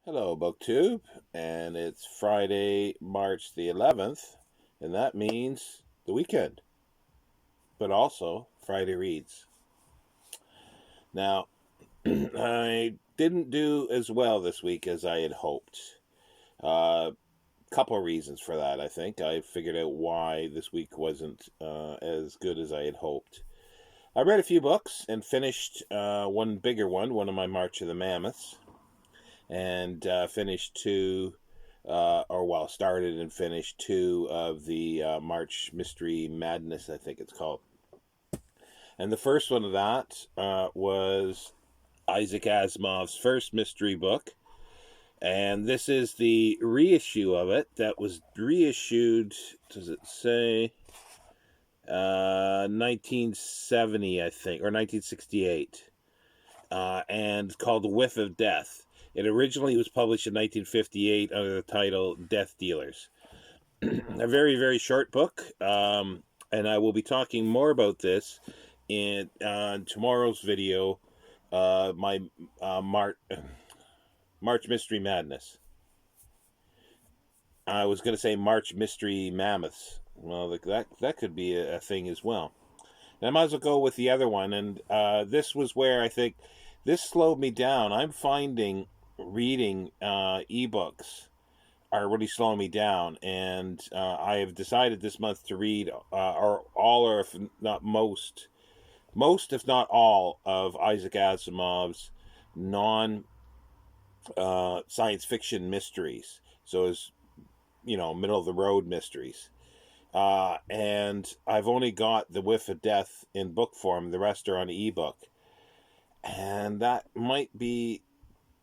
Hello, BookTube, and it's Friday, March the 11th, and that means the weekend, but also Friday Reads. Now, I didn't do as well this week as I had hoped. Couple reasons for that, I think. I figured out why this week wasn't as good as I had hoped. I read a few books and finished one bigger one of my March of the Mammoths, and finished started and finished two of the March Mystery Madness, I think it's called. And the first one of that was Isaac Asimov's first mystery book. And this is the reissue of it that was reissued, does it say? 1970, I think, or 1968. And called The Whiff of Death. It originally was published in 1958 under the title Death Dealers. A very, very short book, and I will be talking more about this in tomorrow's video, my March Mystery Madness. I was going to say March Mystery Mammoths. Well, that could be a thing as well. And I might as well go with the other one, and this was where I think this slowed me down. I'm finding reading ebooks are really slowing me down, and I have decided this month to read or if not most if not all of Isaac Asimov's non science fiction mysteries. So as middle of the road mysteries. And I've only got The Whiff of Death in book form. The rest are on ebook, and that might be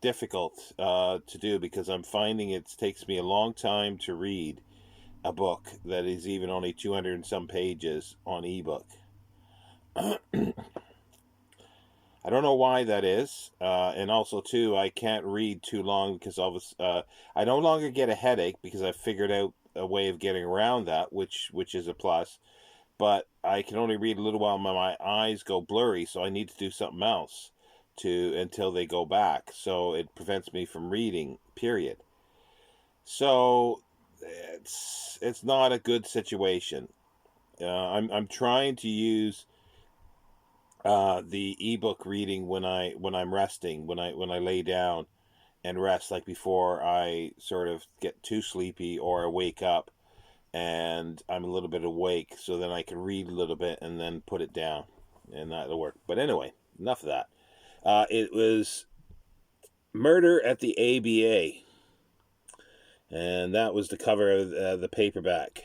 difficult to do because I'm finding it takes me a long time to read a book that is even only 200 and some pages on ebook. I don't know why that is, and also too, I can't read too long because I no longer get a headache because I've figured out a way of getting around that, which is a plus. But I can only read a little while my eyes go blurry, so I need to do something else until they go back. So it prevents me from reading. Period. So it's not a good situation. I'm trying to use the ebook reading when I'm resting, when I lay down and rest, like before I sort of get too sleepy or I wake up and I'm a little bit awake, so then I can read a little bit and then put it down, and that'll work. But anyway, enough of that. It was Murder at the ABA, and that was the cover of the paperback.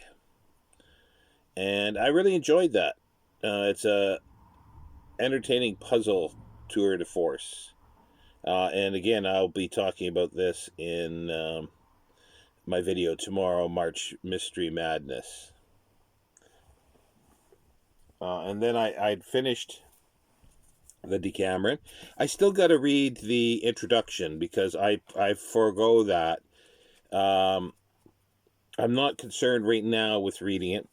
And I really enjoyed that. It's a entertaining puzzle tour de force. And again, I'll be talking about this in my video tomorrow, March Mystery Madness. And then I'd finished the Decameron. I still got to read the introduction because I forego that. I'm not concerned right now with reading it.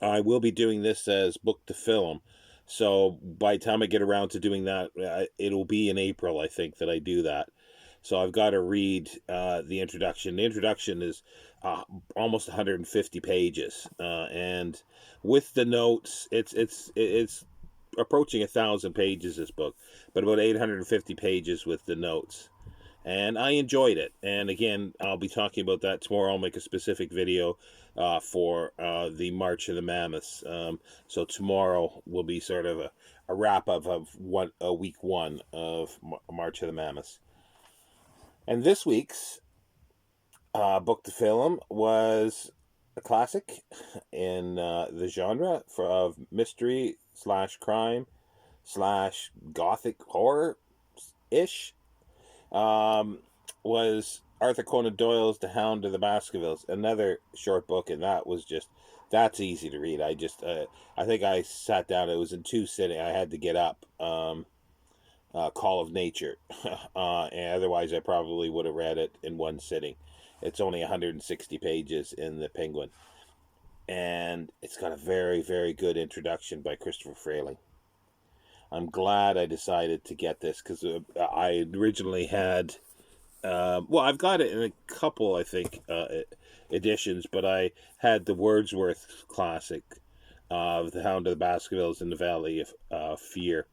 I will be doing this as book to film. So by the time I get around to doing that, it'll be in April, I think, that I do that. So I've got to read the introduction. The introduction is almost 150 pages, and with the notes, it's approaching 1,000 pages. This book, but about 850 pages with the notes, and I enjoyed it. And again, I'll be talking about that tomorrow. I'll make a specific video for the March of the Mammoths. So tomorrow will be sort of a wrap up of week one of March of the Mammoths. And this week's book to film was a classic in the genre of mystery / crime / gothic horror-ish. Was Arthur Conan Doyle's The Hound of the Baskervilles, another short book, and that's easy to read. I think I sat down. It was in 2 sittings. I had to get up. Call of Nature, and otherwise I probably would have read it in 1 sitting. It's only 160 pages in the Penguin, and it's got a very, very good introduction by Christopher Frayling. I'm glad I decided to get this because I originally had well, I've got it in a couple, I think, editions, but I had the Wordsworth classic of The Hound of the Baskervilles in the Valley of Fear.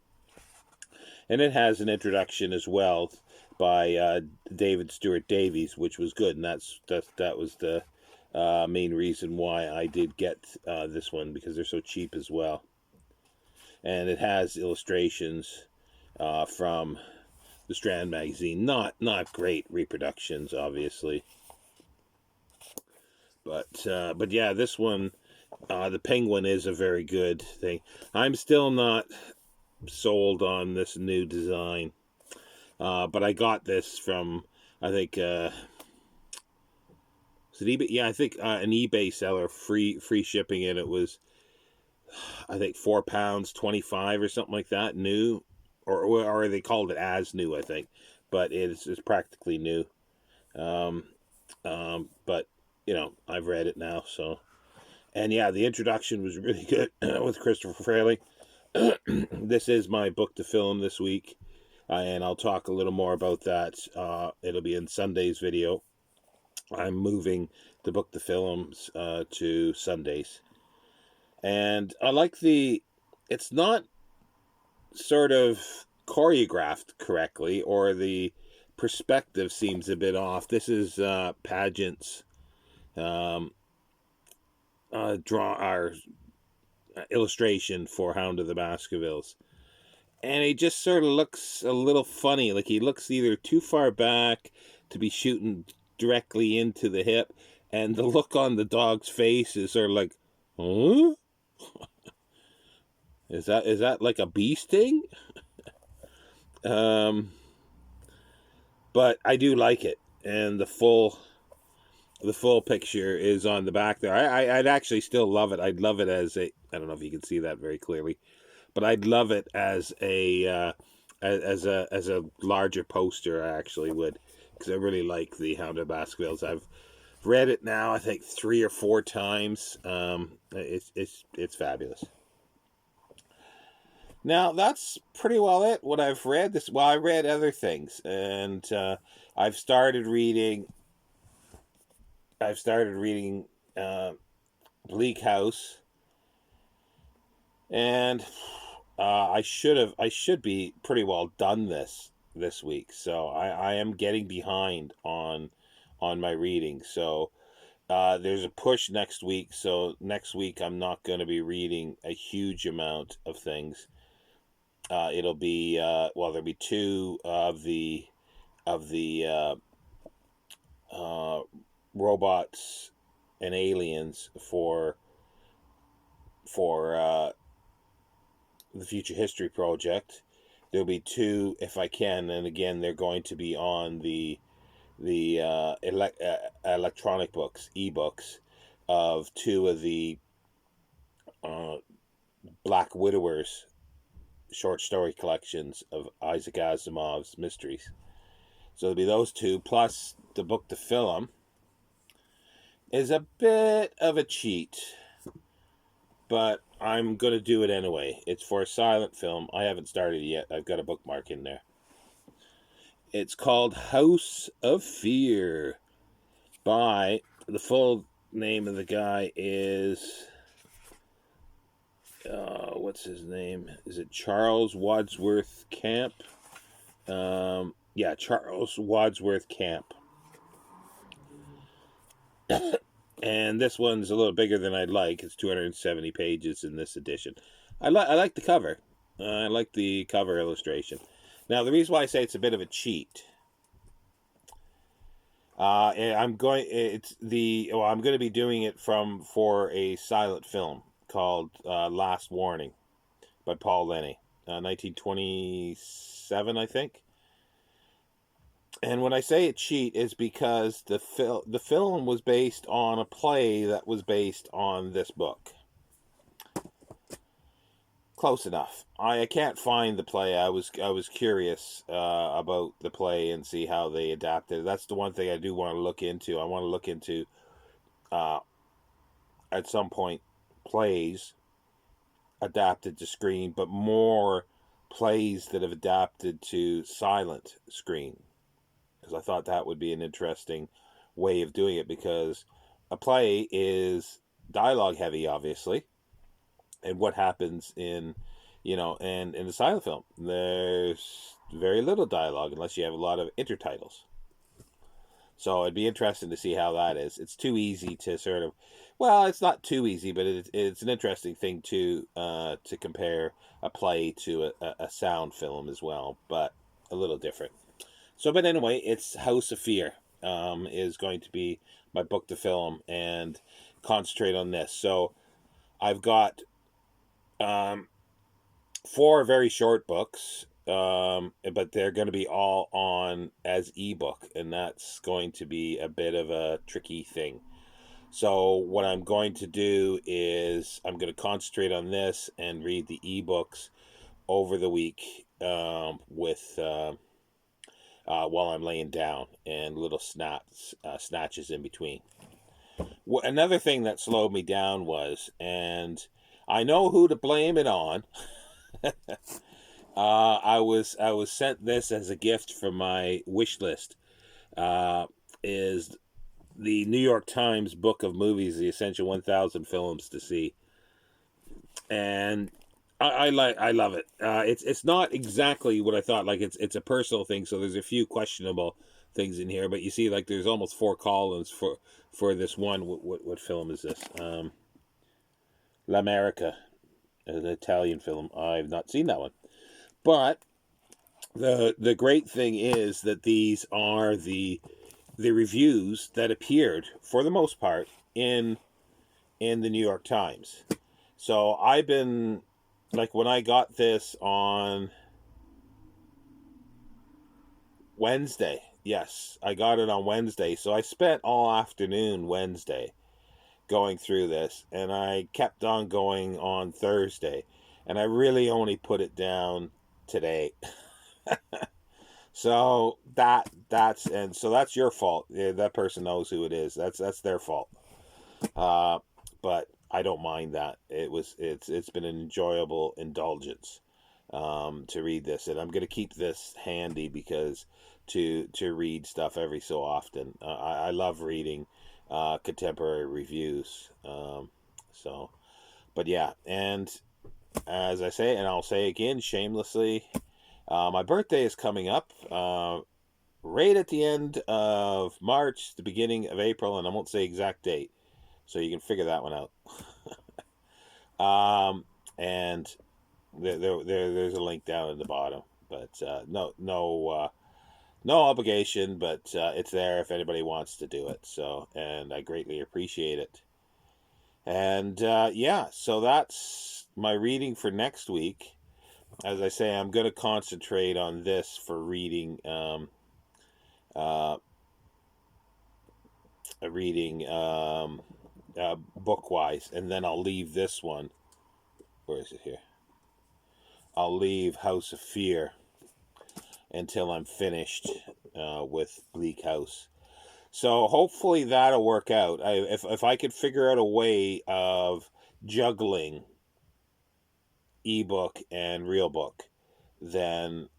And it has an introduction as well by David Stewart Davies, which was good, and that was the main reason why I did get this one, because they're so cheap as well. And it has illustrations from the Strand magazine. Not great reproductions, obviously, but yeah, this one, the penguin is a very good thing. I'm still not sold on this new design, but I got this from, I think, was it eBay? Yeah, I think an eBay seller, free shipping, and it was, I think, £4.25 or something like that, new, or they called it as new, I think, but it's practically new. But I've read it now, so. And yeah, the introduction was really good with Christopher Fraley. This is my book to film this week, and I'll talk a little more about that. It'll be in Sunday's video. I'm moving the book to films to Sundays, and I like it's not sort of choreographed correctly, or the perspective seems a bit off. This is Pageant's illustration for Hound of the Baskervilles, and he just sort of looks a little funny. Like he looks either too far back to be shooting directly into the hip, and the look on the dog's face is sort of like, huh? Is that like a bee sting? But I do like it, and the full picture is on the back there. I'd actually still love it. I'd love it as a, I don't know if you can see that very clearly, but I'd love it as a as a larger poster. I actually would, because I really like the Hound of Baskervilles. I've read it now, I think 3 or 4 times. It's fabulous. Now that's pretty well it. What I've read this. Well, I read other things, and I've started reading. Bleak House, and I should be pretty well done this week. So I am getting behind on my reading. So there's a push next week. So next week I'm not going to be reading a huge amount of things. It'll be there'll be 2 of the robots and aliens for the Future History Project. There'll be 2 if I can, and again they're going to be on the electronic books, ebooks, of 2 of the Black Widowers short story collections of Isaac Asimov's mysteries. So there'll be those 2, plus the book to film is a bit of a cheat, but I'm going to do it anyway. It's for a silent film. I haven't started yet. I've got a bookmark in there. It's called House of Fear by, the full name of the guy is, what's his name? Is it Charles Wadsworth Camp? Yeah, Charles Wadsworth Camp. And this one's a little bigger than I'd like. It's 270 pages in this edition. I like the cover. I like the cover illustration. Now, the reason why I say it's a bit of a cheat, I'm going to be doing it for a silent film called Last Warning by Paul Lenny, 1927, I think. And when I say a cheat, is because the film was based on a play that was based on this book. Close enough. I can't find the play. I was curious about the play and see how they adapted it. That's the one thing I do want to look into. I want to look into at some point plays adapted to screen, but more plays that have adapted to silent screen. because I thought that would be an interesting way of doing it, because a play is dialogue heavy, obviously, and what happens in, and in the silent film, there's very little dialogue unless you have a lot of intertitles. So it'd be interesting to see how that is. It's too easy to sort of, well, it's not too easy, but it's an interesting thing to compare a play to a sound film as well, but a little different. So, but anyway, it's House of Fear is going to be my book to film and concentrate on this. So I've got um, four very short books, but they're going to be all on as ebook, and that's going to be a bit of a tricky thing. So what I'm going to do is I'm going to concentrate on this and read the ebooks over the week, with while I'm laying down, and little snatches in between. Another thing that slowed me down was, and I know who to blame it on. I was sent this as a gift from my wish list. Is the New York Times book of movies, The Essential 1000 Films to See, and I love it. It's not exactly what I thought. Like it's a personal thing, so there's a few questionable things in here. But you see, like there's almost four columns for this one. What film is this? L'America, an Italian film. I've not seen that one. But the great thing is that these are the reviews that appeared for the most part in the New York Times. So I've been, like, when I got this on Wednesday. Yes, I got it on Wednesday. So I spent all afternoon Wednesday going through this, and I kept on going on Thursday, and I really only put it down today. So that's your fault. Yeah, that person knows who it is. That's their fault. But I don't mind that. It's been an enjoyable indulgence to read this, and I'm going to keep this handy because to read stuff every so often. I love reading contemporary reviews. So, but yeah, and as I say, and I'll say again, shamelessly, my birthday is coming up right at the end of March, the beginning of April, and I won't say exact date, so you can figure that one out. And there's a link down at the bottom, but no obligation, but it's there if anybody wants to do it. So, and I greatly appreciate it. And yeah, so that's my reading for next week. As I say, I'm going to concentrate on this for reading, book-wise, and then I'll leave this one. Where is it here? I'll leave House of Fear until I'm finished with Bleak House. So hopefully that'll work out. If I could figure out a way of juggling ebook and real book, then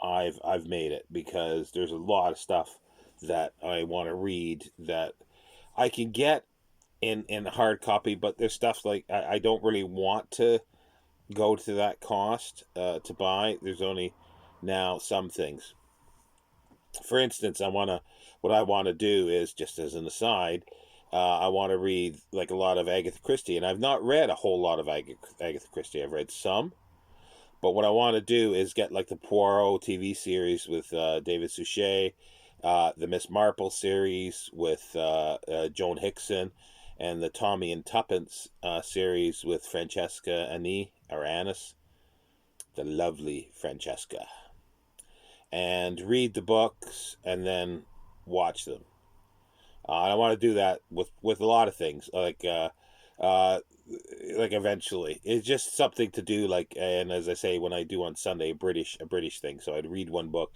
I've made it, because there's a lot of stuff that I want to read that I can get in hard copy, but there's stuff like I don't really want to go to that cost to buy. There's only now some things. For instance, what I want to do is, just as an aside, I want to read like a lot of Agatha Christie, and I've not read a whole lot of Agatha Christie. I've read some, but what I want to do is get like the Poirot TV series with David Suchet, the Miss Marple series with Joan Hickson, and the Tommy and Tuppence series with Francesca Annis, the lovely Francesca, and read the books and then watch them. And I want to do that with a lot of things, like eventually. It's just something to do, like, and as I say, when I do on Sunday, a British thing. So I'd read one book,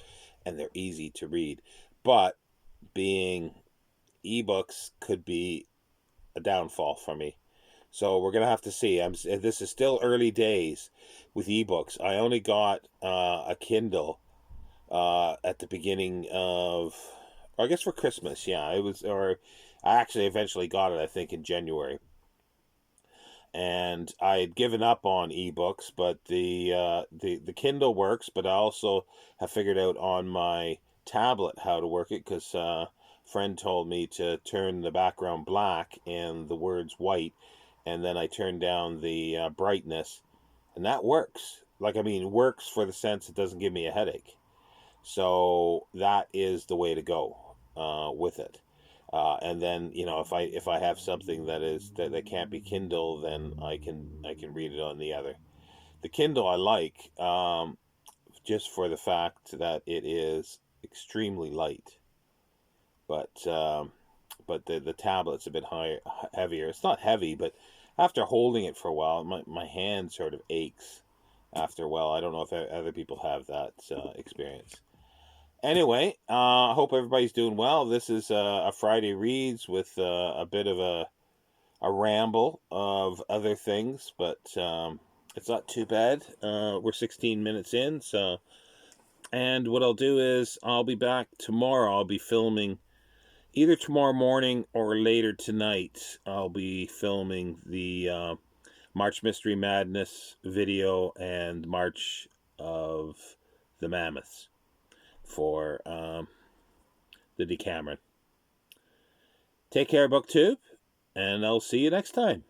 and they're easy to read, but being ebooks could be a downfall for me. So we're gonna have to see. This is still early days with ebooks. I only got a Kindle at the beginning of, or I guess for Christmas. Yeah, it was, or I actually eventually got it, I think, in January. And I had given up on ebooks, but the Kindle works. But I also have figured out on my tablet how to work it, because friend told me to turn the background black and the words white, and then I turned down the brightness, and that works. Like, I mean, works for the sense it doesn't give me a headache. So that is the way to go with it. And then, if I have something that can't be Kindle, then I can read it on the other. The Kindle I like, just for the fact that it is extremely light, but the tablet's a bit higher, heavier. It's not heavy, but after holding it for a while, my hand sort of aches after a while. I don't know if other people have that experience. Anyway, I hope everybody's doing well. This is a Friday Reads with a bit of a ramble of other things, but it's not too bad. We're 16 minutes in, so. And what I'll do is I'll be back tomorrow. I'll be filming either tomorrow morning or later tonight. I'll be filming the March Mystery Madness video and March of the Mammoths for the Decameron. Take care, BookTube, and I'll see you next time.